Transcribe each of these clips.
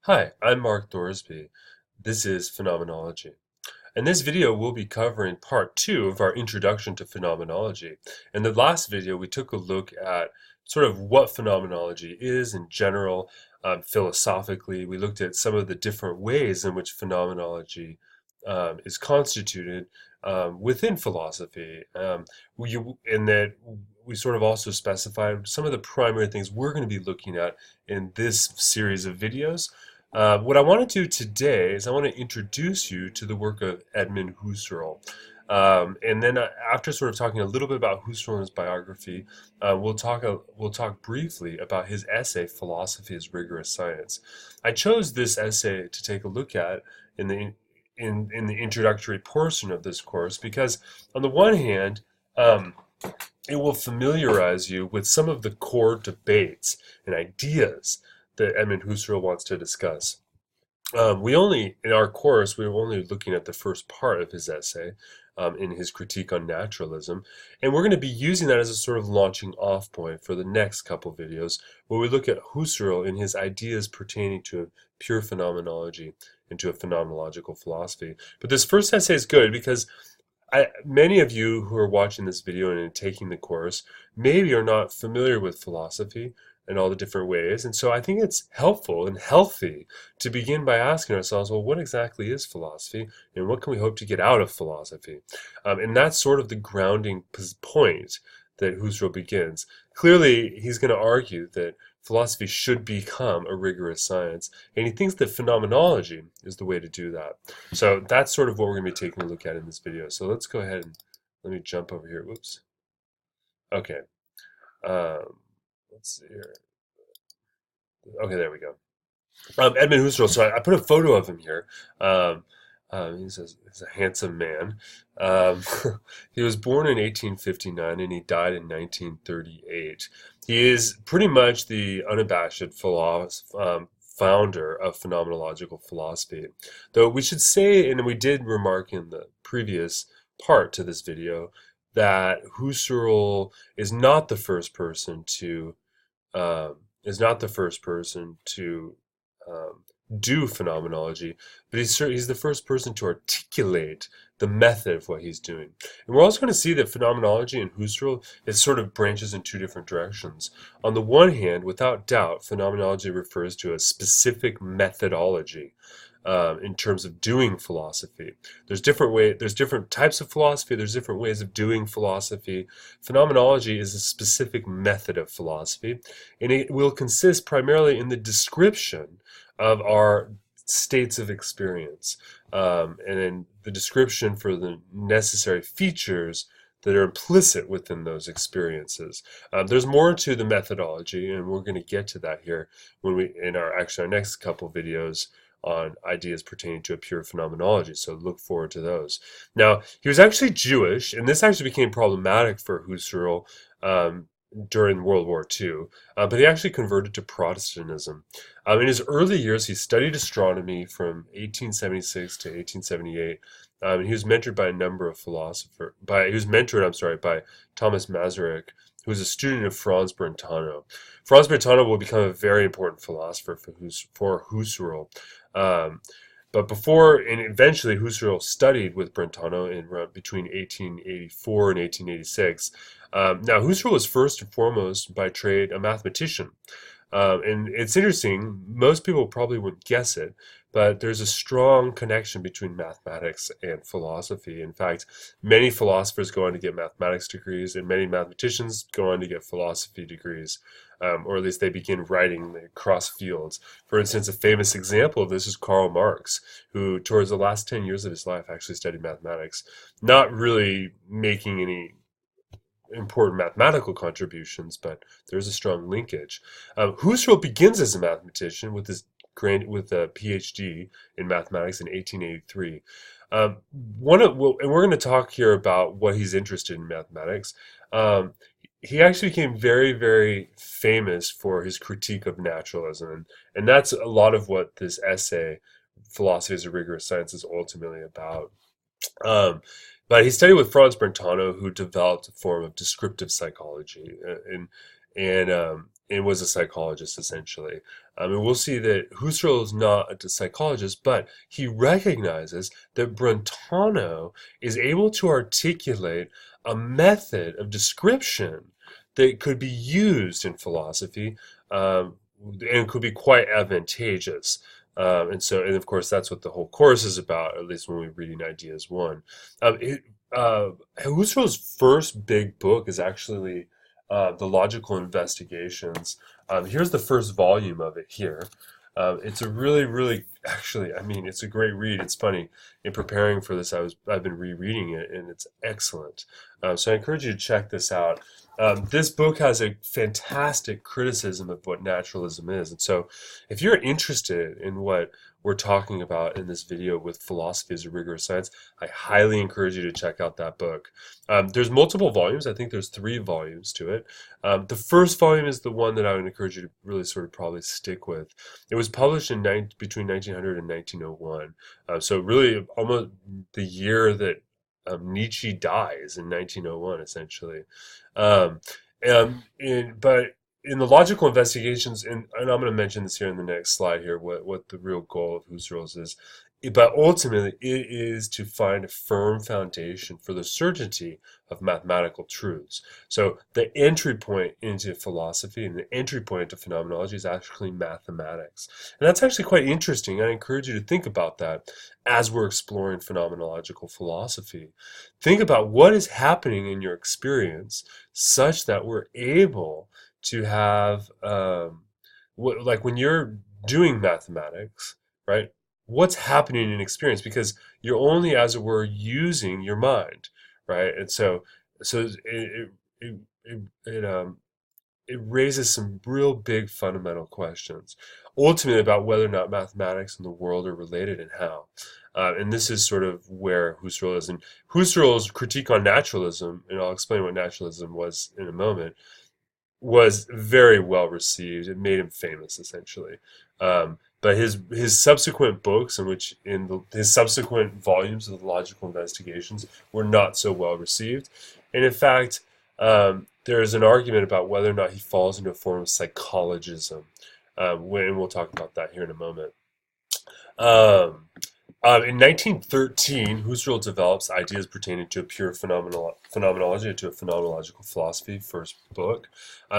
Hi, I'm Mark Thorsby. This is Phenomenology. In this video, we'll be covering part two of our introduction to phenomenology. In the last video, we took a look at sort of what phenomenology is in general, philosophically. We looked at some of the different ways in which phenomenology is constituted within philosophy. And that we sort of also specified some of the primary things we're going to be looking at in this series of videos. What I want to do today is I want to introduce you to the work of Edmund Husserl. And then after sort of talking a little bit about Husserl and his biography, we'll talk briefly about his essay "Philosophy is Rigorous Science." I chose this essay to take a look at in the introductory portion of this course because, on the one hand, it will familiarize you with some of the core debates and ideas that Edmund Husserl wants to discuss. In our course, we were only looking at the first part of his essay in his critique on naturalism. And we're going to be using that as a sort of launching off point for the next couple videos, where we look at Husserl and his ideas pertaining to a pure phenomenology and to a phenomenological philosophy. But this first essay is good because many of you who are watching this video and taking the course maybe are not familiar with philosophy and all the different ways. And so I think it's helpful and healthy to begin by asking ourselves, well, what exactly is philosophy and what can we hope to get out of philosophy? And that's sort of the grounding point that Husserl begins. Clearly, he's going to argue that philosophy should become a rigorous science, and he thinks that phenomenology is the way to do that. So that's sort of what we're going to be taking a look at in this video. So let's go ahead and let me jump over here. Whoops. Okay. Let's see here. Okay, there we go. Edmund Husserl. So I put a photo of him here. He's a handsome man. Um, he was born in 1859 and he died in 1938. He is pretty much the unabashed founder of phenomenological philosophy. Though we should say, and we did remark in the previous part to this video, that Husserl is not the first person to um, um, do phenomenology, but he's the first person to articulate the method of what he's doing. And we're also going to see that phenomenology and Husserl is sort of branches in two different directions. On the one hand, without doubt, phenomenology refers to a specific methodology. In terms of doing philosophy, there's different types of philosophy. There's different ways of doing philosophy. Phenomenology is a specific method of philosophy, and it will consist primarily in the description of our states of experience, and then the description for the necessary features that are implicit within those experiences. There's more to the methodology, and we're going to get to that here when we in our next couple videos on ideas pertaining to a pure phenomenology. So look forward to those. Now, he was actually Jewish, and this actually became problematic for Husserl during World War II, but he actually converted to Protestantism. In his early years, he studied astronomy from 1876 to 1878. And he was mentored by a number of philosophers. He was mentored, I'm sorry, by Thomas Masaryk, who was a student of Franz Brentano. Franz Brentano will become a very important philosopher for Husserl. Um, but before and eventually Husserl studied with Brentano between 1884 and 1886. Now, Husserl was first and foremost by trade a mathematician. And it's interesting, most people probably wouldn't guess it, but there's a strong connection between mathematics and philosophy. In fact, many philosophers go on to get mathematics degrees, and many mathematicians go on to get philosophy degrees, or at least they begin writing across fields. For instance, a famous example of this is Karl Marx, who, towards the last 10 years of his life, actually studied mathematics, not really making any important mathematical contributions, but there's a strong linkage. Husserl begins as a mathematician with a PhD in mathematics in 1883. And we're going to talk here about what he's interested in mathematics. He actually became very, very famous for his critique of naturalism, and that's a lot of what this essay, "Philosophy is a Rigorous Science," is ultimately about. Um, but he studied with Franz Brentano, who developed a form of descriptive psychology, and was a psychologist essentially. And we'll see that Husserl is not a psychologist, but he recognizes that Brentano is able to articulate a method of description that could be used in philosophy, and could be quite advantageous. And of course, that's what the whole course is about, at least when we're reading Ideas 1. Um, it, Husserl's first big book is actually The Logical Investigations. Here's the first volume of it here. It's a really, really, actually, I mean, it's a great read. It's funny. In preparing for this, I've been rereading it, and it's excellent. So I encourage you to check this out. This book has a fantastic criticism of what naturalism is. And so if you're interested in what we're talking about in this video with philosophy as a rigorous science, I highly encourage you to check out that book. There's multiple volumes. I think there's 3 volumes to it. The first volume is the one that I would encourage you to really sort of probably stick with. It was published between 1900 and 1901. So really almost the year that Nietzsche dies in 1901, essentially. Um, but in the logical investigations, and I'm going to mention this here in the next slide here, what the real goal of Husserl's is. But ultimately, it is to find a firm foundation for the certainty of mathematical truths. So the entry point into philosophy and the entry point into phenomenology is actually mathematics. And that's actually quite interesting. I encourage you to think about that as we're exploring phenomenological philosophy. Think about what is happening in your experience such that we're able to have, like when you're doing mathematics, right? What's happening in experience? Because you're only, as it were, using your mind, right? And so it raises some real big fundamental questions, ultimately about whether or not mathematics and the world are related and how. And this is sort of where Husserl is. And Husserl's critique on naturalism, and I'll explain what naturalism was in a moment, was very well received. It made him famous, essentially. But his subsequent books, his subsequent volumes of the logical investigations, were not so well received. And in fact, there is an argument about whether or not he falls into a form of psychologism. And we'll talk about that here in a moment. Um, in 1913, Husserl develops Ideas Pertaining to a Pure Phenomenology, to a Phenomenological Philosophy, first book.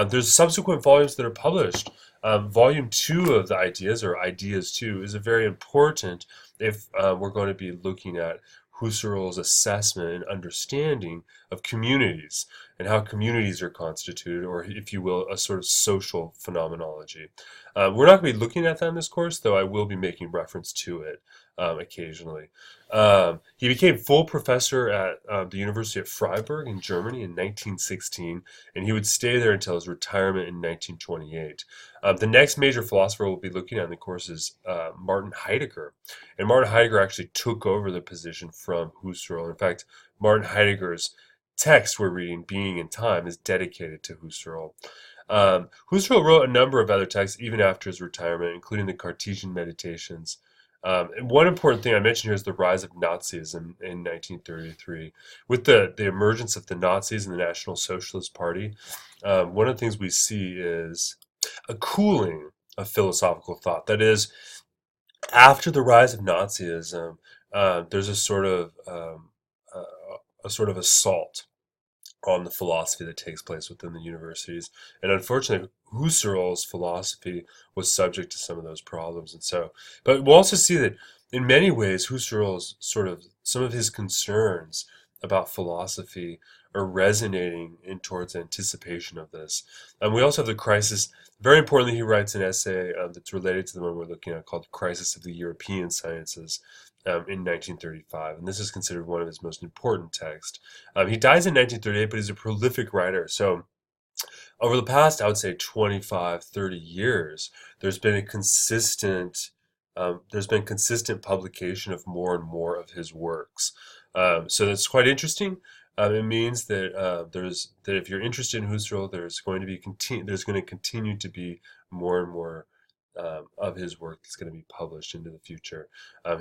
There's subsequent volumes that are published. Volume 2 of the Ideas, or Ideas 2, is a very important if we're going to be looking at Husserl's assessment and understanding of communities and how communities are constituted, or if you will, a sort of social phenomenology. We're not going to be looking at that in this course, though I will be making reference to it occasionally. He became full professor at the University of Freiburg in Germany in 1916, and he would stay there until his retirement in 1928. The next major philosopher we'll be looking at in the course is Martin Heidegger. And Martin Heidegger actually took over the position from Husserl. In fact, Martin Heidegger's text we're reading, Being in Time, is dedicated to Husserl. Husserl wrote a number of other texts even after his retirement, including the Cartesian Meditations. And one important thing I mentioned here is the rise of Nazism in 1933. With the emergence of the Nazis and the National Socialist Party, one of the things we see is a cooling of philosophical thought. That is, after the rise of Nazism, there's a sort of assault on the philosophy that takes place within the universities. And unfortunately, Husserl's philosophy was subject to some of those problems. But we'll also see that in many ways, Husserl's some of his concerns about philosophy are resonating in towards anticipation of this. And we also have the crisis. Very importantly, he writes an essay that's related to the one we're looking at called Crisis of the European Sciences in 1935. And this is considered one of his most important texts. He dies in 1938, but he's a prolific writer. So over the past, I would say 25, 30 years, there's been consistent publication of more and more of his works. So that's quite interesting. It means that that if you're interested in Husserl, there's going to continue to be more and more of his work that's going to be published into the future.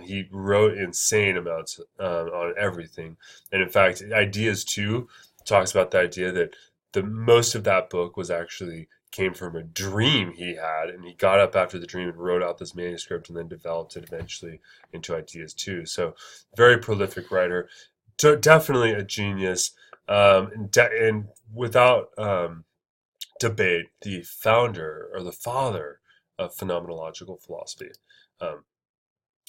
He wrote insane amounts on everything, and in fact, Ideas 2 talks about the idea that the most of that book was actually came from a dream he had, and he got up after the dream and wrote out this manuscript and then developed it eventually into ideas too. So very prolific writer, definitely a genius, and without debate, the founder or the father of phenomenological philosophy. Um,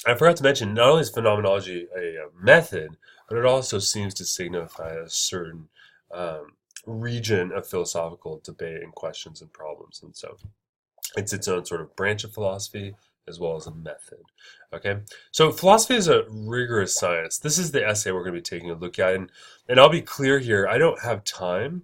I forgot to mention, not only is phenomenology a method, but it also seems to signify a certain um, region of philosophical debate and questions and problems. And so it's its own sort of branch of philosophy as well as a method. Okay, so philosophy is a rigorous science. This is the essay we're going to be taking a look at, and I'll be clear here. I don't have time.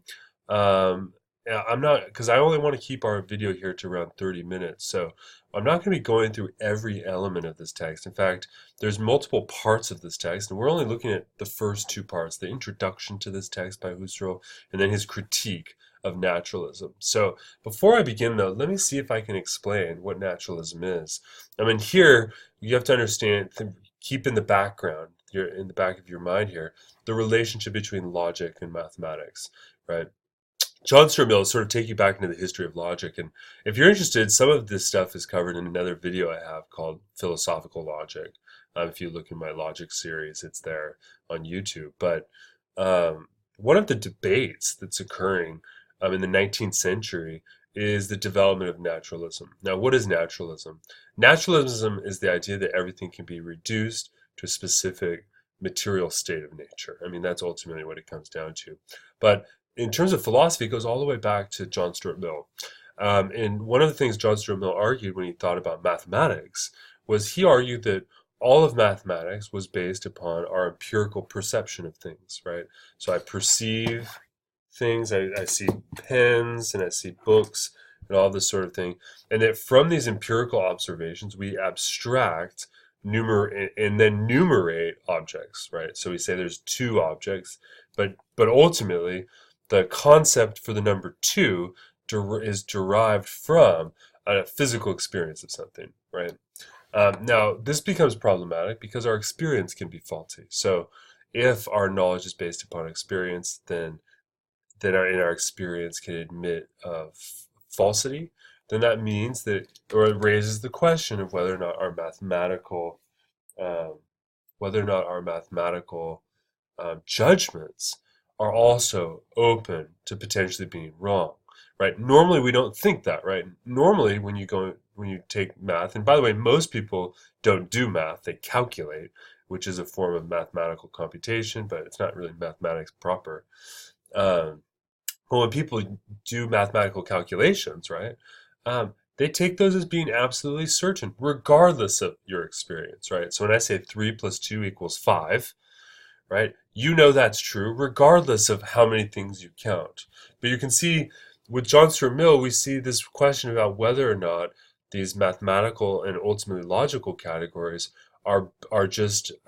Yeah, I'm not, because I only want to keep our video here to around 30 minutes. So I'm not going to be going through every element of this text. In fact, there's multiple parts of this text, and we're only looking at the first two parts: the introduction to this text by Husserl, and then his critique of naturalism. So before I begin, though, let me see if I can explain what naturalism is. I mean, here you have to understand, keep in the background, in the back of your mind here, the relationship between logic and mathematics, right? John Stuart Mill will sort of take you back into the history of logic, and if you're interested, some of this stuff is covered in another video I have called Philosophical Logic. If you look in my logic series, it's there on YouTube. But one of the debates that's occurring in the 19th century is the development of naturalism. Now, what is naturalism? Naturalism is the idea that everything can be reduced to a specific material state of nature. I mean, that's ultimately what it comes down to. But in terms of philosophy, it goes all the way back to John Stuart Mill. And one of the things John Stuart Mill argued when he thought about mathematics was he argued that all of mathematics was based upon our empirical perception of things, right? So I perceive things, I see pens and I see books and all this sort of thing. And that from these empirical observations, we abstract and then numerate objects, right? So we say there's two objects, but ultimately the concept for the number two is derived from a physical experience of something, right? Now, this becomes problematic because our experience can be faulty. So if our knowledge is based upon experience, then our experience can admit of falsity, then that means that, or it raises the question of whether or not our mathematical um, judgments are also open to potentially being wrong, right? Normally we don't think that, right? Normally when you take math, and by the way, most people don't do math, they calculate, which is a form of mathematical computation, but it's not really mathematics proper. But when people do mathematical calculations, right, they take those as being absolutely certain, regardless of your experience, right? So when I say 3 plus 2 equals 5, right, you know that's true, regardless of how many things you count. But you can see with John Stuart Mill, we see this question about whether or not these mathematical and ultimately logical categories are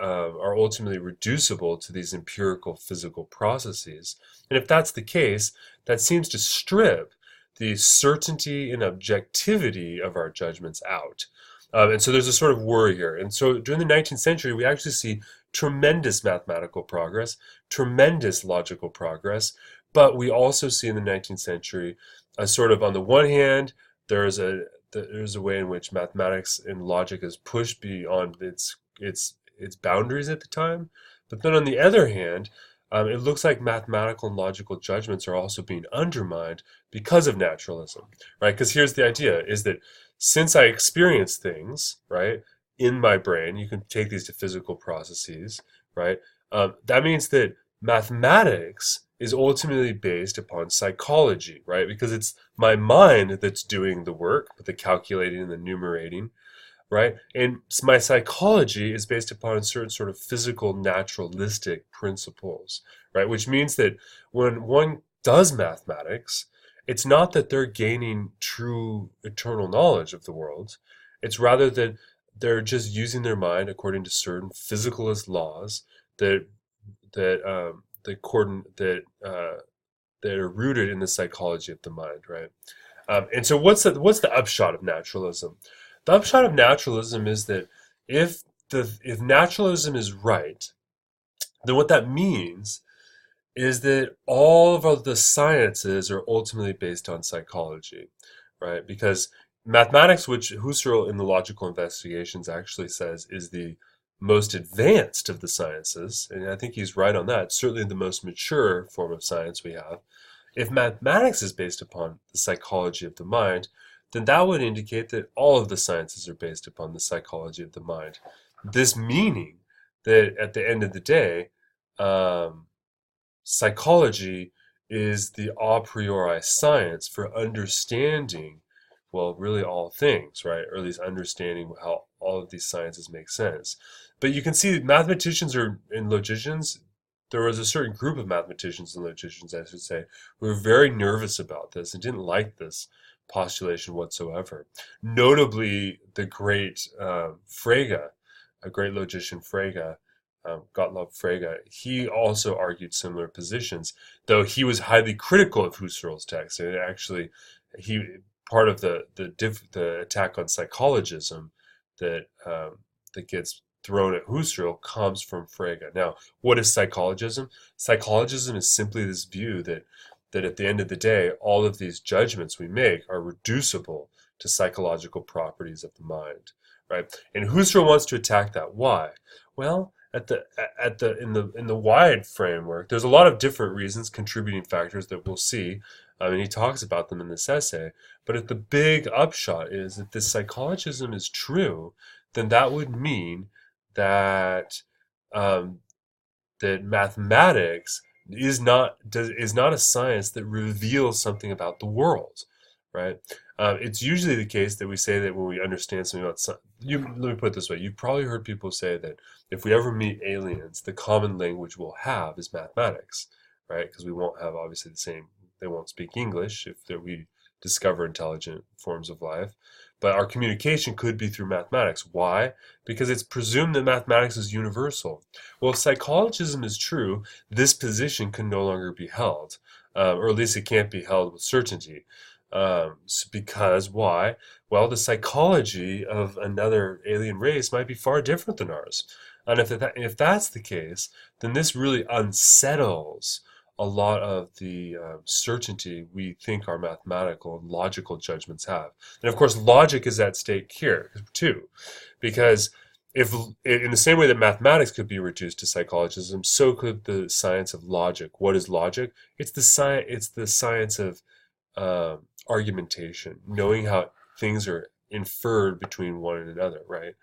ultimately reducible to these empirical physical processes. And if that's the case, that seems to strip the certainty and objectivity of our judgments out. And so there's a sort of worry here. And so during the 19th century, we actually see tremendous mathematical progress, tremendous logical progress, but we also see in the 19th century a sort of, on the one hand, there's a way in which mathematics and logic is pushed beyond its boundaries at the time, but then on the other hand, it looks like mathematical and logical judgments are also being undermined because of naturalism, right? Because here's the idea: is that since I experience things, right, in my brain, you can take these to physical processes, right? That means that mathematics is ultimately based upon psychology, right? Because it's my mind that's doing the work with the calculating and the numerating, right? And my psychology is based upon certain sort of physical naturalistic principles, right? Which means that when one does mathematics, it's not that they're gaining true eternal knowledge of the world. It's rather that they're just using their mind according to certain physicalist laws that are rooted in the psychology of the mind, right? And so what's the upshot of naturalism? The upshot of naturalism is that if naturalism is right, then what that means is that all of the sciences are ultimately based on psychology, right? Because mathematics, which Husserl in the Logical Investigations actually says is the most advanced of the sciences, and I think he's right on that, certainly the most mature form of science we have. If mathematics is based upon the psychology of the mind, then that would indicate that all of the sciences are based upon the psychology of the mind. This meaning that at the end of the day, um, psychology is the a priori science for understanding, well, really all things, right? Or at least understanding how all of these sciences make sense. But you can see that mathematicians and logicians, there was a certain group of mathematicians and logicians, I should say, who were very nervous about this and didn't like this postulation whatsoever. Notably, the great Frege, a great logician Frege, Gottlob Frege, he also argued similar positions, though he was highly critical of Husserl's text. And actually, he part of the attack on psychologism that that gets thrown at Husserl comes from Frege. Now, what is psychologism? Psychologism is simply this view that at the end of the day, all of these judgments we make are reducible to psychological properties of the mind, right? And Husserl wants to attack that. Why? Well, in the wide framework, there's a lot of different reasons, contributing factors that we'll see, and he talks about them in this essay. But if the big upshot is that this psychologism is true, then that would mean that um, that mathematics is not a science that reveals something about the world, right? It's usually the case that we say that when we understand something about let me put it this way: you've probably heard people say that if we ever meet aliens, the common language we'll have is mathematics, right? Because we won't have obviously the same. They won't speak English if we discover intelligent forms of life. But our communication could be through mathematics. Why? Because it's presumed that mathematics is universal. Well, if psychologism is true, this position can no longer be held, or at least it can't be held with certainty. Because why? Well, the psychology of another alien race might be far different than ours. And if that's the case, then this really unsettles a lot of the certainty we think our mathematical and logical judgments have. And of course, logic is at stake here too, because if in the same way that mathematics could be reduced to psychologism, so could the science of logic. What is logic? It's the science. It's the science of argumentation, knowing how things are inferred between one and another, right?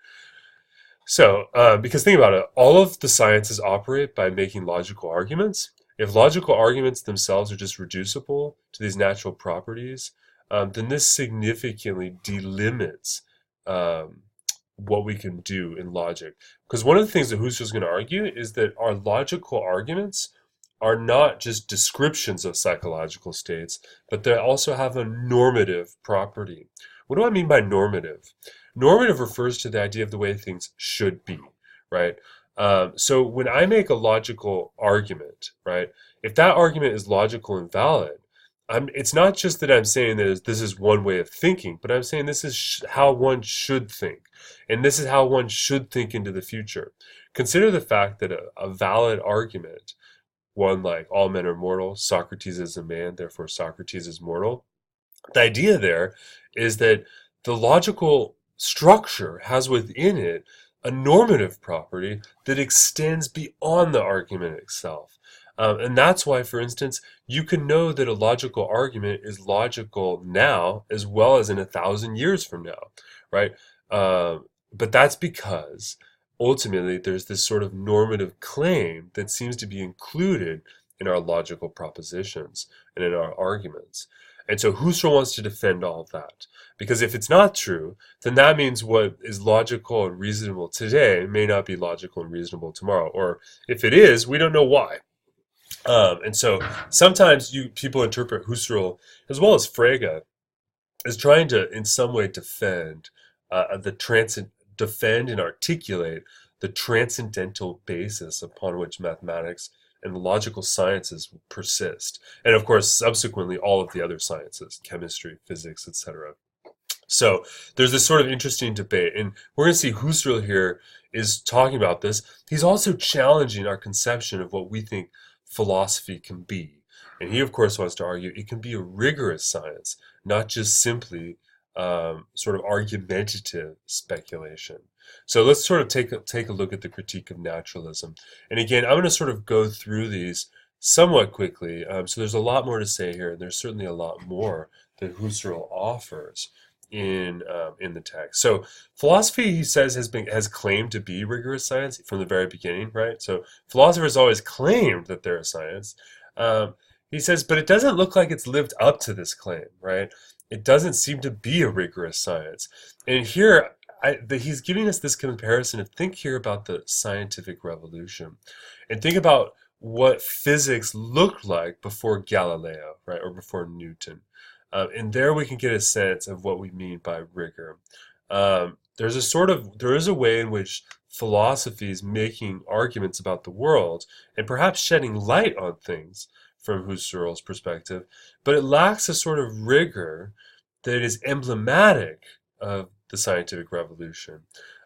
So, because think about it, all of the sciences operate by making logical arguments. If logical arguments themselves are just reducible to these natural properties, then this significantly delimits um, what we can do in logic. Because one of the things that Husserl is going to argue is that our logical arguments are not just descriptions of psychological states, but they also have a normative property. What do I mean by normative? Normative refers to the idea of the way things should be, right? So when I make a logical argument, right, if that argument is logical and valid, it's not just that I'm saying that this is one way of thinking, but I'm saying this is how one should think. And this is how one should think into the future. Consider the fact that a valid argument, one like all men are mortal, Socrates is a man, therefore Socrates is mortal. The idea there is that the logical structure has within it a normative property that extends beyond the argument itself. And that's why, for instance, you can know that a logical argument is logical now as well as in 1,000 years from now, right? But that's because ultimately there's this sort of normative claim that seems to be included in our logical propositions and in our arguments. And so Husserl wants to defend all of that. Because if it's not true, then that means what is logical and reasonable today may not be logical and reasonable tomorrow. Or if it is, we don't know why. And so sometimes people interpret Husserl, as well as Frege, as trying to, in some way, defend defend and articulate the transcendental basis upon which mathematics and the logical sciences persist. And of course, subsequently, all of the other sciences, chemistry, physics, etc. So there's this sort of interesting debate. And we're going to see Husserl here is talking about this. He's also challenging our conception of what we think philosophy can be. And he, of course, wants to argue it can be a rigorous science, not just simply sort of argumentative speculation. So let's sort of take a look at the critique of naturalism. And again, I'm going to sort of go through these somewhat quickly. So there's a lot more to say here, and there's certainly a lot more that Husserl offers in the text. So philosophy, he says, has claimed to be rigorous science from the very beginning, right? So philosophers always claimed that they're a science. He says, but it doesn't look like it's lived up to this claim, right? It doesn't seem to be a rigorous science. And here, he's giving us this comparison. Think here about the scientific revolution, and think about what physics looked like before Galileo, right, or before Newton. And there we can get a sense of what we mean by rigor. There is a way in which philosophy is making arguments about the world and perhaps shedding light on things from Husserl's perspective, but it lacks a sort of rigor that is emblematic of the scientific revolution.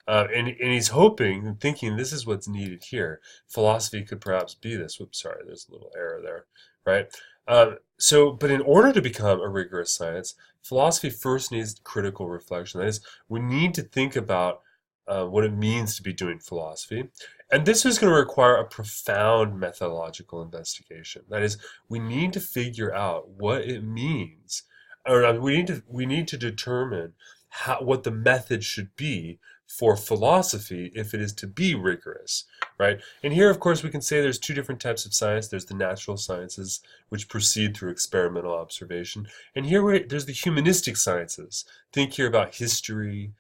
And he's hoping and thinking this is what's needed here. Philosophy could perhaps be this. Whoops, sorry, there's a little error there, right? But in order to become a rigorous science, philosophy first needs critical reflection. That is, we need to think about what it means to be doing philosophy. And this is going to require a profound methodological investigation. That is, we need to figure out what it means, or we need to determine what the method should be for philosophy if it is to be rigorous, right? And here, of course, we can say there's two different types of science. There's the natural sciences, which proceed through experimental observation. And here there's the humanistic sciences. Think here about history.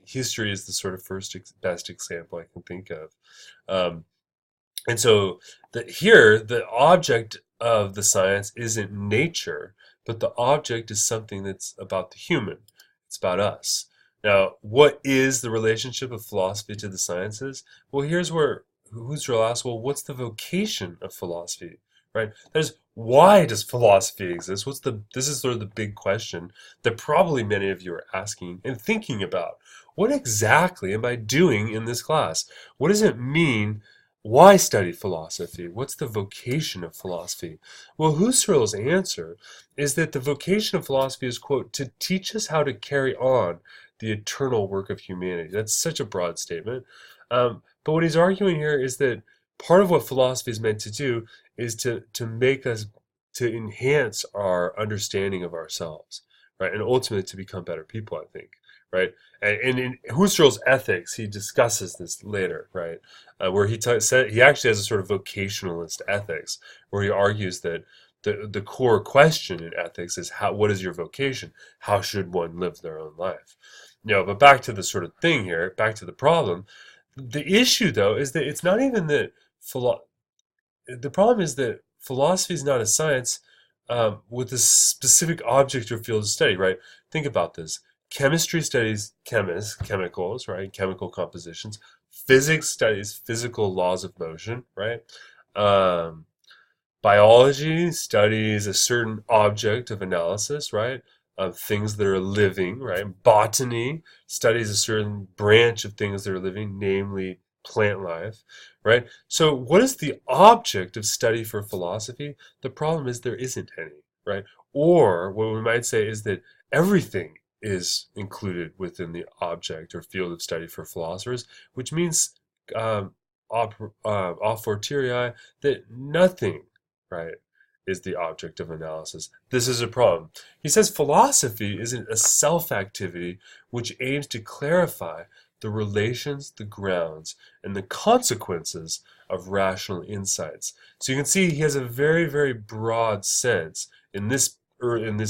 History is the sort of best example I can think of. And so here, the object of the science isn't nature, but the object is something that's about the human. It's about us. Now, what is the relationship of philosophy to the sciences? Well, here's where Husserl asks, well, what's the vocation of philosophy, right? That is, why does philosophy exist? This is sort of the big question that probably many of you are asking and thinking about. What exactly am I doing in this class? What does it mean? Why study philosophy? What's the vocation of philosophy? Well, Husserl's answer is that the vocation of philosophy is, quote, to teach us how to carry on the eternal work of humanity. That's such a broad statement. But what he's arguing here is that part of what philosophy is meant to do is to enhance our understanding of ourselves, right? And ultimately to become better people, I think. Right, and in Husserl's Ethics, he discusses this later, right, where he actually has a sort of vocationalist ethics, where he argues that the core question in ethics is what is your vocation? How should one live their own life? But back to the sort of thing here, back to the problem. The issue, though, is that it's not even that the problem is that philosophy is not a science with a specific object or field of study, right? Think about this. Chemistry studies chemicals, right? Chemical compositions. Physics studies physical laws of motion, right? Biology studies a certain object of analysis, right? Of things that are living, right? Botany studies a certain branch of things that are living, namely plant life, right? So what is the object of study for philosophy? The problem is there isn't any, right? Or what we might say is that everything is included within the object or field of study for philosophers, which means a fortiori that nothing, right, is the object of analysis. This is a problem. He says philosophy is a self-activity which aims to clarify the relations, the grounds, and the consequences of rational insights. So you can see he has a very, very broad sense in this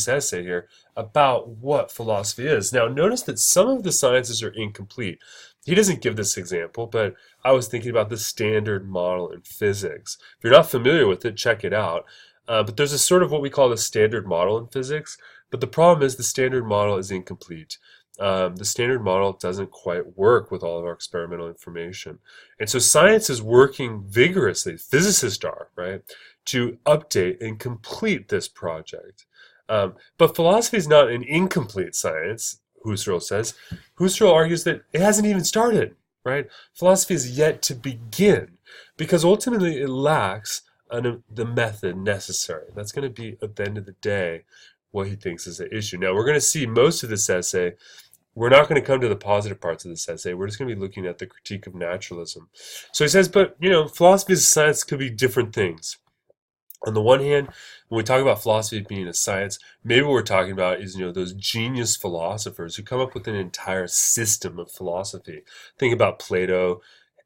essay here about what philosophy is. Now, notice that some of the sciences are incomplete. He doesn't give this example, but I was thinking about the standard model in physics. If you're not familiar with it, check it out. But there's a sort of what we call the standard model in physics, but the problem is the standard model is incomplete. The standard model doesn't quite work with all of our experimental information. And so science is working vigorously, physicists are, right, to update and complete this project. But philosophy is not an incomplete science, Husserl says. Husserl argues that it hasn't even started, right? Philosophy is yet to begin. because ultimately it lacks the method necessary. That's going to be, at the end of the day, what he thinks is the issue. Now, we're going to see most of this essay. We're not going to come to the positive parts of this essay. We're just going to be looking at the critique of naturalism. So he says, but, philosophy as a science could be different things. On the one hand, when we talk about philosophy being a science, maybe what we're talking about is, those genius philosophers who come up with an entire system of philosophy. Think about Plato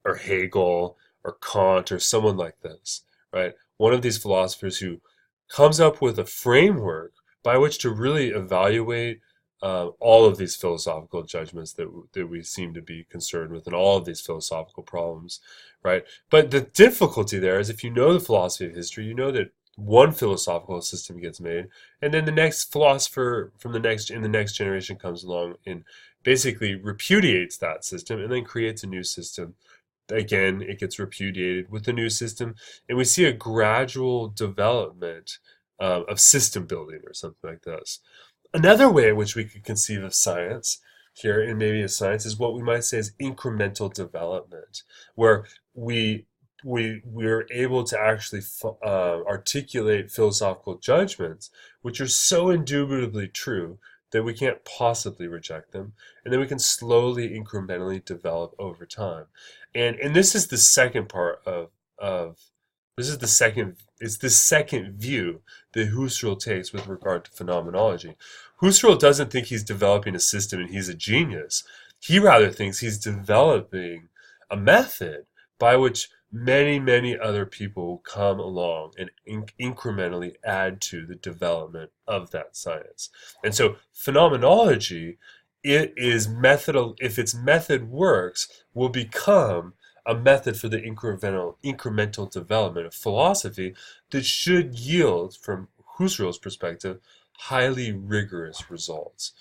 or Hegel or Kant or someone like this, right? One of these philosophers who comes up with a framework by which to really evaluate all of these philosophical judgments that we seem to be concerned with, and all of these philosophical problems, right? But the difficulty there is, if you know the philosophy of history, you know that one philosophical system gets made, and then the next philosopher in the next generation comes along and basically repudiates that system, and then creates a new system. Again, it gets repudiated with the new system, and we see a gradual development of system building or something like this. Another way in which we could conceive of science here, and maybe a science, is what we might say is incremental development, where we're able to actually articulate philosophical judgments which are so indubitably true that we can't possibly reject them, and then we can slowly, incrementally develop over time. And this is the second part of this is the second it's the second view that Husserl takes with regard to phenomenology. Husserl doesn't think he's developing a system and he's a genius. He rather thinks he's developing a method by which many, many other people will come along and incrementally add to the development of that science. And so phenomenology, if its method works, will become a method for the incremental development of philosophy that should yield, from Husserl's perspective, highly rigorous results.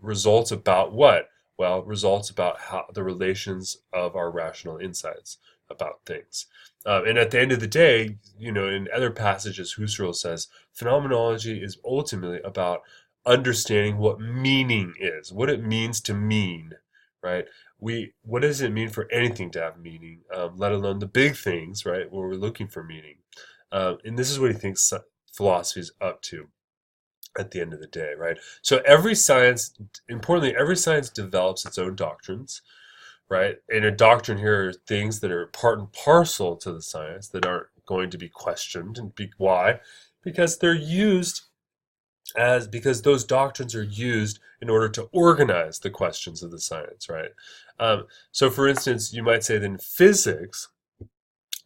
Results about what? Well, results about how the relations of our rational insights about things. And at the end of the day, in other passages, Husserl says phenomenology is ultimately about understanding what meaning is, what it means to mean, right? What does it mean for anything to have meaning, let alone the big things, right, where we're looking for meaning. And this is what he thinks philosophy is up to at the end of the day, right? So importantly, every science develops its own doctrines, right? And a doctrine here are things that are part and parcel to the science that aren't going to be questioned. And why? Because because those doctrines are used in order to organize the questions of the science, right? So for instance, you might say that in physics,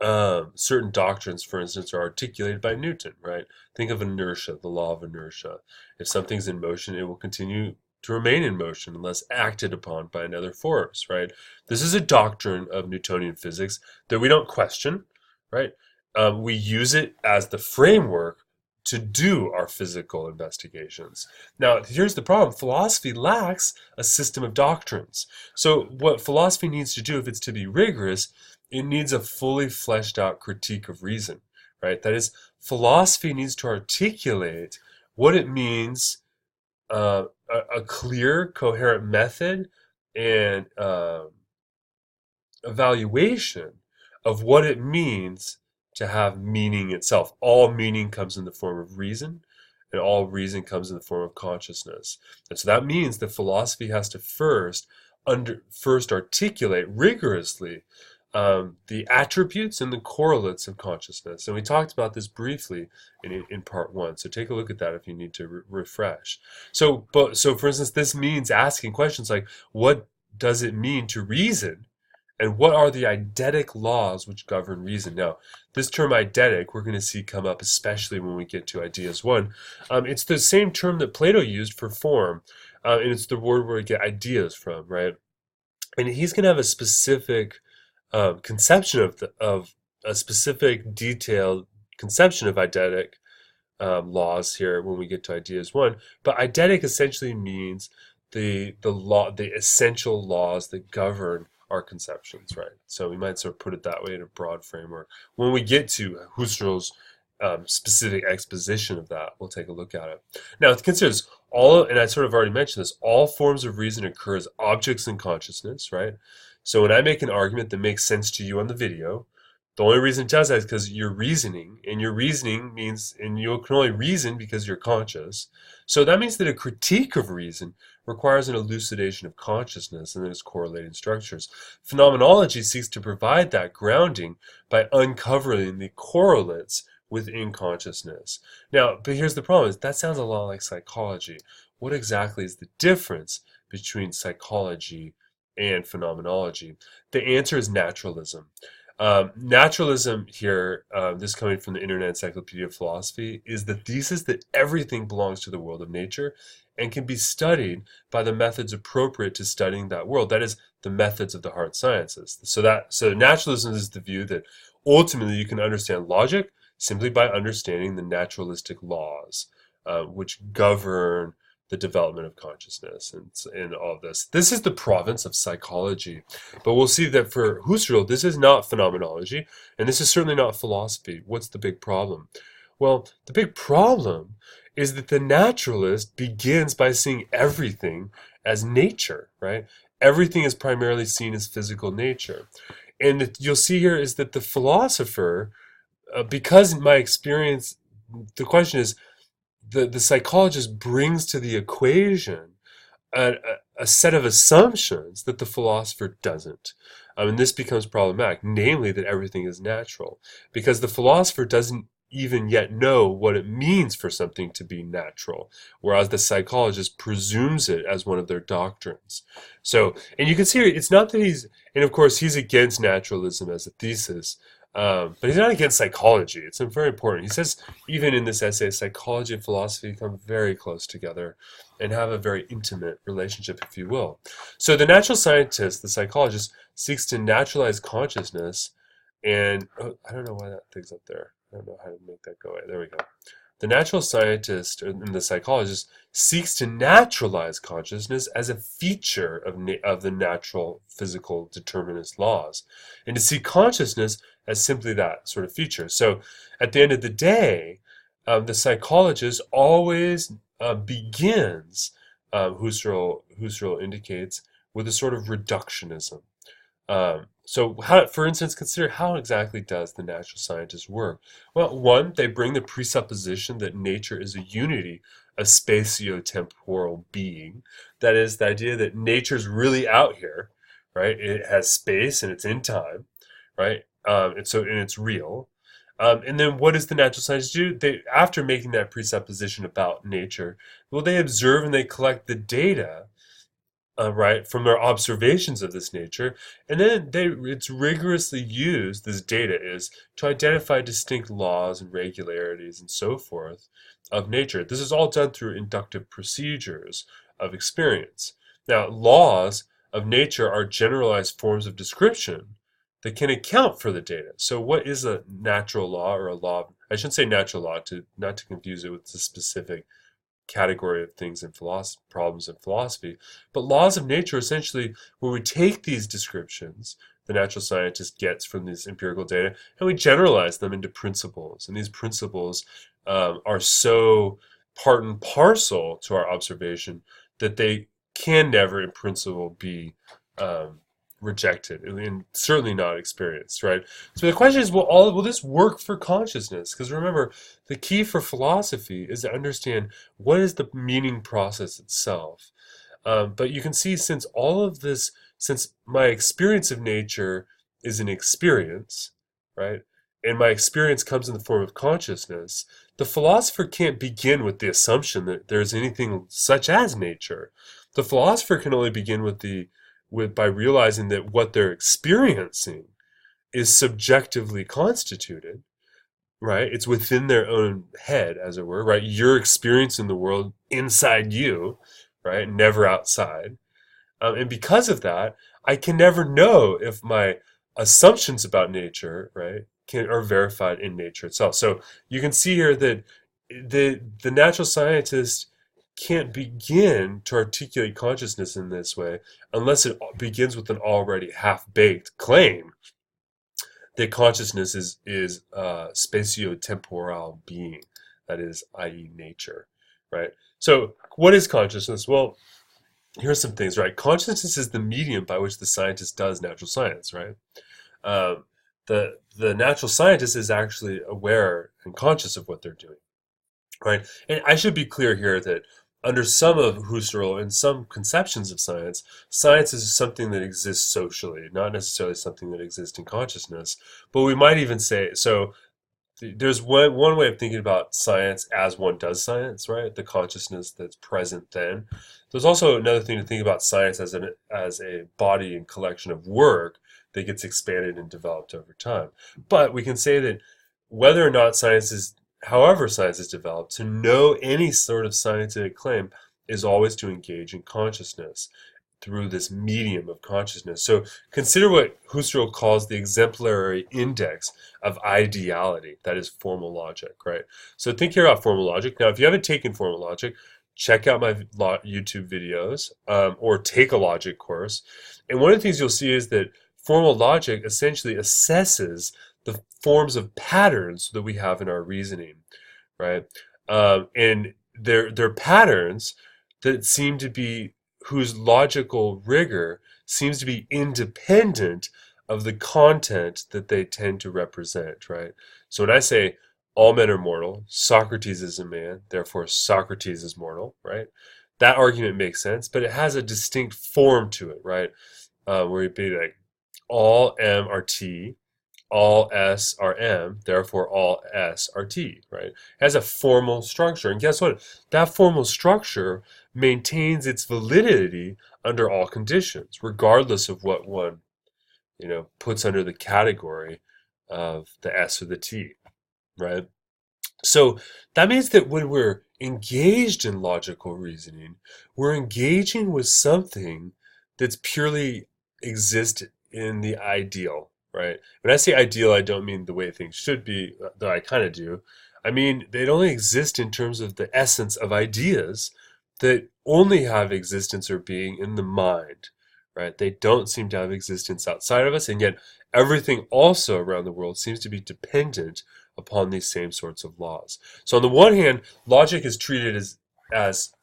certain doctrines, for instance, are articulated by Newton, right? Think of inertia, the law of inertia. If something's in motion, it will continue to remain in motion unless acted upon by another force, right? This is a doctrine of Newtonian physics that we don't question, right? We use it as the framework to do our physical investigations. Now, here's the problem. Philosophy lacks a system of doctrines. So what philosophy needs to do, if it's to be rigorous, it needs a fully fleshed out critique of reason, right? That is, philosophy needs to articulate what it means, a clear, coherent method and evaluation of what it means to have meaning itself. All meaning comes in the form of reason, and all reason comes in the form of consciousness. And so that means that philosophy has to first articulate rigorously the attributes and the correlates of consciousness. And we talked about this briefly in part one. So take a look at that if you need to refresh. So for instance, this means asking questions like, what does it mean to reason? And what are the eidetic laws which govern reason? Now, this term eidetic, we're going to see come up especially when we get to Ideas 1. It's the same term that Plato used for form, and it's the word where we get ideas from, right? And he's going to have a specific conception of a specific detailed conception of eidetic laws here when we get to Ideas 1. But eidetic essentially means the essential laws that govern our conceptions, right? So we might sort of put it that way in a broad framework. When we get to Husserl's specific exposition of that, we'll take a look at it. Now, it considers and I sort of already mentioned this, all forms of reason occur as objects in consciousness, right? So when I make an argument that makes sense to you on the video, The only reason it does that is because you're reasoning, and your reasoning means, and you can only reason because you're conscious. So that means that a critique of reason requires an elucidation of consciousness and then its correlating structures. Phenomenology seeks to provide that grounding by uncovering the correlates within consciousness. Now, but here's the problem: is that sounds a lot like psychology. What exactly is the difference between psychology and phenomenology? The answer is naturalism. Naturalism here, this coming from the Internet Encyclopedia of Philosophy, is the thesis that everything belongs to the world of nature and can be studied by the methods appropriate to studying that world. That is, the methods of the hard sciences. So naturalism is the view that ultimately you can understand logic simply by understanding the naturalistic laws, which govern the development of consciousness and all of this. This is the province of psychology. But we'll see that for Husserl, this is not phenomenology, and this is certainly not philosophy. What's the big problem? Well, the big problem is that the naturalist begins by seeing everything as nature, right? Everything is primarily seen as physical nature. And you'll see here is that the philosopher, because in my experience, the question is, the psychologist brings to the equation a, a set of assumptions that the philosopher doesn't. And this becomes problematic, namely that everything is natural, because the philosopher doesn't even yet know what it means for something to be natural, whereas the psychologist presumes it as one of their doctrines. So, and you can see it's not that and of course he's against naturalism as a thesis, but he's not against psychology. It's very important. He says, even in this essay, psychology and philosophy come very close together and have a very intimate relationship, if you will. So the natural scientist, the psychologist, seeks to naturalize consciousness, and I don't know why that thing's up there. I don't know how to make that go away. There we go. The natural scientist and the psychologist seeks to naturalize consciousness as a feature of the natural physical determinist laws, and to see consciousness as simply that sort of feature. So at the end of the day, the psychologist always begins, Husserl indicates, with a sort of reductionism. So, for instance, consider how exactly does the natural scientist work? Well, one, they bring the presupposition that nature is a unity of spatio-temporal being. That is, the idea that nature's really out here, right? It has space and it's in time, right? And it's real. And then what does the natural scientist do? After making that presupposition about nature, well, they observe and they collect the data, right, from their observations of this nature, and then it's rigorously used, this data is, to identify distinct laws and regularities and so forth of nature. This is all done through inductive procedures of experience. Now, laws of nature are generalized forms of description that can account for the data. So what is a natural law, or a law? I shouldn't say natural law, not to confuse it with the specific category of things in philosophy, problems in philosophy. But laws of nature, essentially, when we take these descriptions the natural scientist gets from these empirical data, and we generalize them into principles. And these principles are so part and parcel to our observation that they can never, in principle, be rejected, and certainly not experienced, right? So the question is, will this work for consciousness? Because remember, the key for philosophy is to understand what is the meaning process itself. But you can see, since my experience of nature is an experience, right? And my experience comes in the form of consciousness, the philosopher can't begin with the assumption that there's anything such as nature. The philosopher can only begin by realizing that what they're experiencing is subjectively constituted, right? It's within their own head, as it were, right? You're experiencing the world inside you, right? Never outside. And because of that, I can never know if my assumptions about nature, right, are verified in nature itself. So you can see here that the natural scientist can't begin to articulate consciousness in this way unless it begins with an already half-baked claim that consciousness is spatio-temporal being, that is, i.e., nature, right? So what is consciousness? Well, here's some things, right? Consciousness is the medium by which the scientist does natural science, right? Um, the natural scientist is actually aware and conscious of what they're doing, right? And I should be clear here that under some of Husserl and some conceptions of science, science is something that exists socially, not necessarily something that exists in consciousness. But we might even say so. There's one way of thinking about science as one does science, right? The consciousness that's present then. There's also another thing to think about science as a body and collection of work that gets expanded and developed over time. But we can say that whether or not science is, however science is developed, to know any sort of scientific claim is always to engage in consciousness through this medium of consciousness. So consider what Husserl calls the exemplary index of ideality, that is formal logic, right? So think here about formal logic. Now, if you haven't taken formal logic, check out my YouTube videos or take a logic course. And one of the things you'll see is that formal logic essentially assesses the forms of patterns that we have in our reasoning, right? And they're patterns that seem to be whose logical rigor seems to be independent of the content that they tend to represent, right? So when I say all men are mortal, Socrates is a man, therefore Socrates is mortal, right? That argument makes sense, but it has a distinct form to it, right? Where it'd be like all M are T, all S are M, therefore all S are T, right? It has a formal structure. And guess what? That formal structure maintains its validity under all conditions, regardless of what one, puts under the category of the S or the T, right? So that means that when we're engaged in logical reasoning, we're engaging with something that's purely existent in the ideal, right? When I say ideal, I don't mean the way things should be, though I kind of do. I mean, they only exist in terms of the essence of ideas that only have existence or being in the mind, right? They don't seem to have existence outside of us, and yet everything also around the world seems to be dependent upon these same sorts of laws. So on the one hand, logic is treated as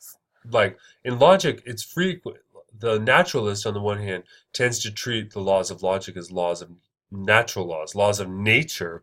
like in logic, it's frequent. The naturalist, on the one hand, tends to treat the laws of logic as laws of natural laws of nature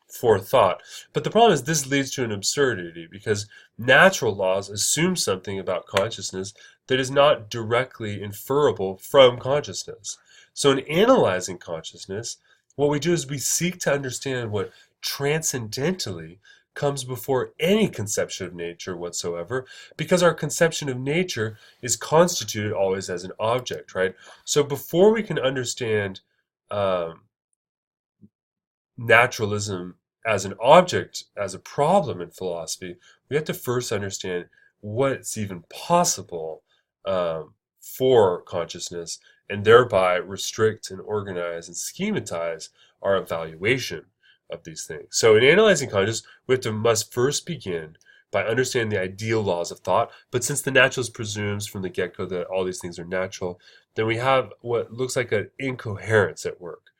for thought. But the problem is this leads to an absurdity because natural laws assume something about consciousness that is not directly inferable from consciousness. So in analyzing consciousness, what we do is we seek to understand what transcendentally comes before any conception of nature whatsoever, because our conception of nature is constituted always as an object, right? So before we can understand naturalism as an object, as a problem in philosophy, we have to first understand what's even possible for consciousness, and thereby restrict and organize and schematize our evaluation of these things. So in analyzing consciousness, we must first begin by understanding the ideal laws of thought. But since the naturalist presumes from the get-go that all these things are natural, then we have what looks like an incoherence at work,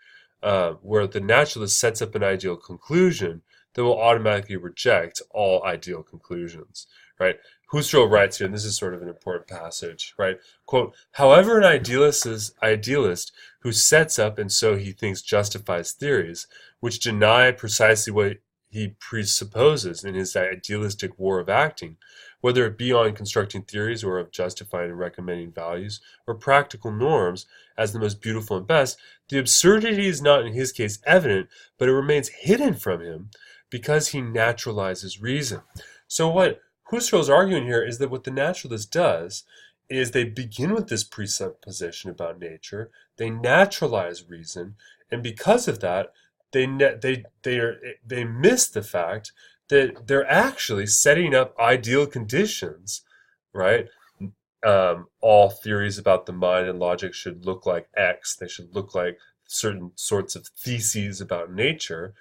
where the naturalist sets up an ideal conclusion that will automatically reject all ideal conclusions, right? Husserl writes here, and this is sort of an important passage, right? Quote, however, an idealist who sets up and so he thinks justifies theories which deny precisely what he presupposes in his idealistic war of acting, whether it be on constructing theories or of justifying and recommending values or practical norms as the most beautiful and best, the absurdity is not in his case evident, but it remains hidden from him because he naturalizes reason. So what Husserl is arguing here is that what the naturalist does is they begin with this presupposition about nature, they naturalize reason, and because of that, they miss the fact that they're actually setting up ideal conditions, right? All theories about the mind and logic should look like X. They should look like certain sorts of theses about nature.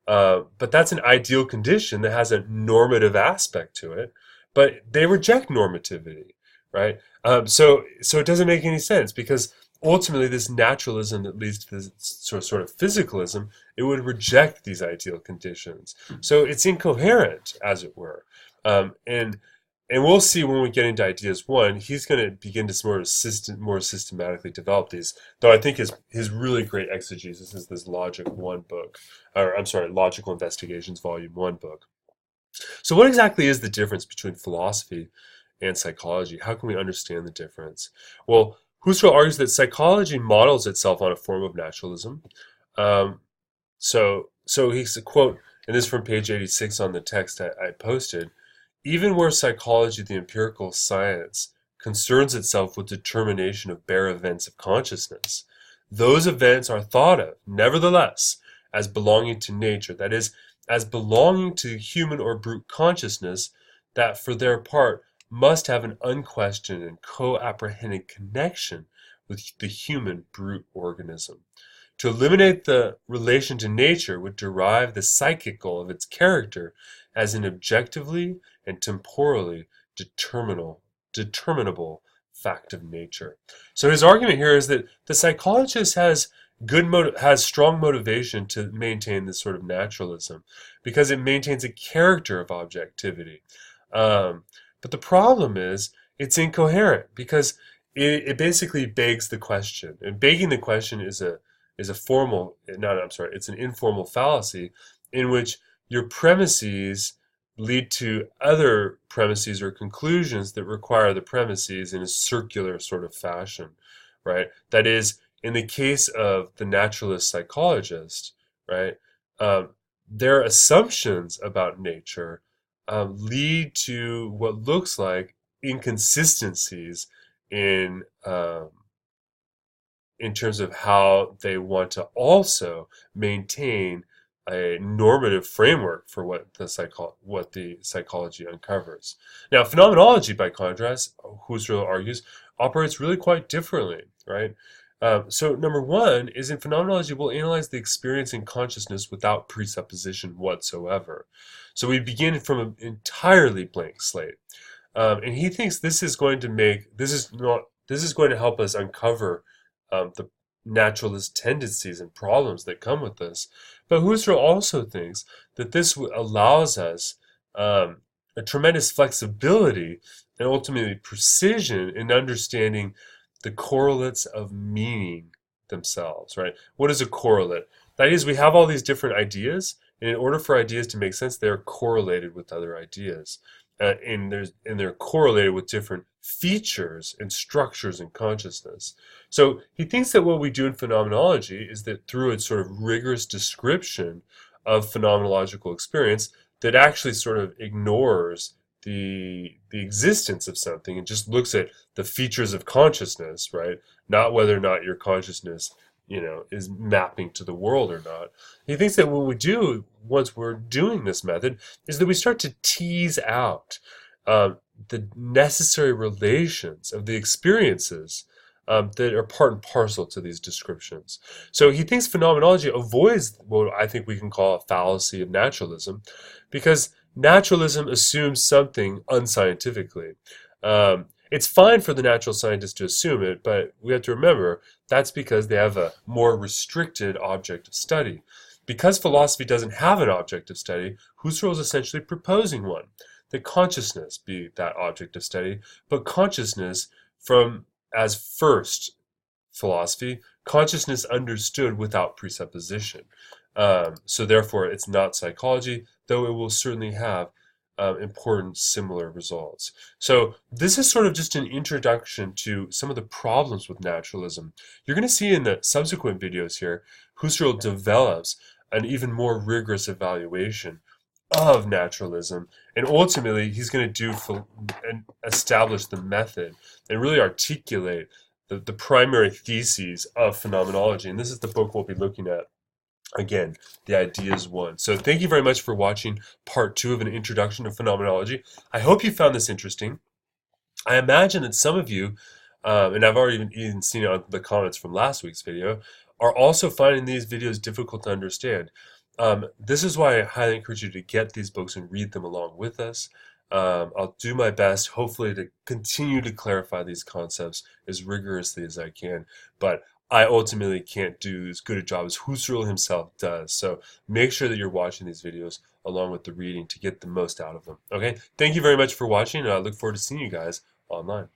But that's an ideal condition that has a normative aspect to it. But they reject normativity, right? So it doesn't make any sense because ultimately this naturalism that leads to this sort of physicalism, it would reject these ideal conditions. So it's incoherent, as it were. And and we'll see when we get into ideas one, he's going to begin to more systematically develop these. Though I think his really great exegesis is this Logic One book, or I'm sorry, Logical Investigations Volume One book. So what exactly is the difference between philosophy and psychology? How can we understand the difference? Well, Husserl argues that psychology models itself on a form of naturalism. Um, so he's a quote, and this is from page 86 on the text I posted. Even where psychology, the empirical science, concerns itself with determination of bare events of consciousness, those events are thought of, nevertheless, as belonging to nature, that is, as belonging to human or brute consciousness, that for their part must have an unquestioned and co-apprehended connection with the human brute organism. To eliminate the relation to nature would derive the psychical of its character as an objectively and temporally determinable fact of nature. So his argument here is that the psychologist has has strong motivation to maintain this sort of naturalism because it maintains a character of objectivity. Um, but the problem is it's incoherent because it basically begs the question, and begging the question is a formal, no, I'm sorry, it's an informal fallacy in which your premises lead to other premises or conclusions that require the premises in a circular sort of fashion, right? That is, in the case of the naturalist psychologist, right, their assumptions about nature lead to what looks like inconsistencies in in terms of how they want to also maintain a normative framework for what the psychology uncovers. Now, phenomenology, by contrast, Husserl argues, operates really quite differently, right? So, number one is in phenomenology, we'll analyze the experience in consciousness without presupposition whatsoever. So we begin from an entirely blank slate. And he thinks this is going to help us uncover the naturalist tendencies and problems that come with this. But Husserl also thinks that this allows us a tremendous flexibility and ultimately precision in understanding the correlates of meaning themselves, right? What is a correlate? That is, we have all these different ideas, and in order for ideas to make sense, they're correlated with other ideas. And they're correlated with different features and structures in consciousness. So he thinks that what we do in phenomenology is that through its sort of rigorous description of phenomenological experience that actually sort of ignores the existence of something and just looks at the features of consciousness, right? Not whether or not your consciousness, is mapping to the world or not. He thinks that what we do once we're doing this method is that we start to tease out the necessary relations of the experiences that are part and parcel to these descriptions. So he thinks phenomenology avoids what I think we can call a fallacy of naturalism, because naturalism assumes something unscientifically. It's fine for the natural scientists to assume it, but we have to remember that's because they have a more restricted object of study. Because philosophy doesn't have an object of study, Husserl is essentially proposing one, that consciousness be that object of study, but consciousness from as first philosophy, consciousness understood without presupposition. So therefore, it's not psychology, though it will certainly have important similar results. So this is sort of just an introduction to some of the problems with naturalism. You're going to see in the subsequent videos here, Husserl develops an even more rigorous evaluation of naturalism, and ultimately he's going to and establish the method and really articulate the primary theses of phenomenology. And this is the book we'll be looking at. Again, the ideas one. So thank you very much for watching part 2 of an introduction to phenomenology. I hope you found this interesting. I imagine that some of you, and I've already even seen it on the comments from last week's video, are also finding these videos difficult to understand. This is why I highly encourage you to get these books and read them along with us. I'll do my best, hopefully, to continue to clarify these concepts as rigorously as I can. But I ultimately can't do as good a job as Husserl himself does. So make sure that you're watching these videos along with the reading to get the most out of them. Okay, thank you very much for watching, and I look forward to seeing you guys online.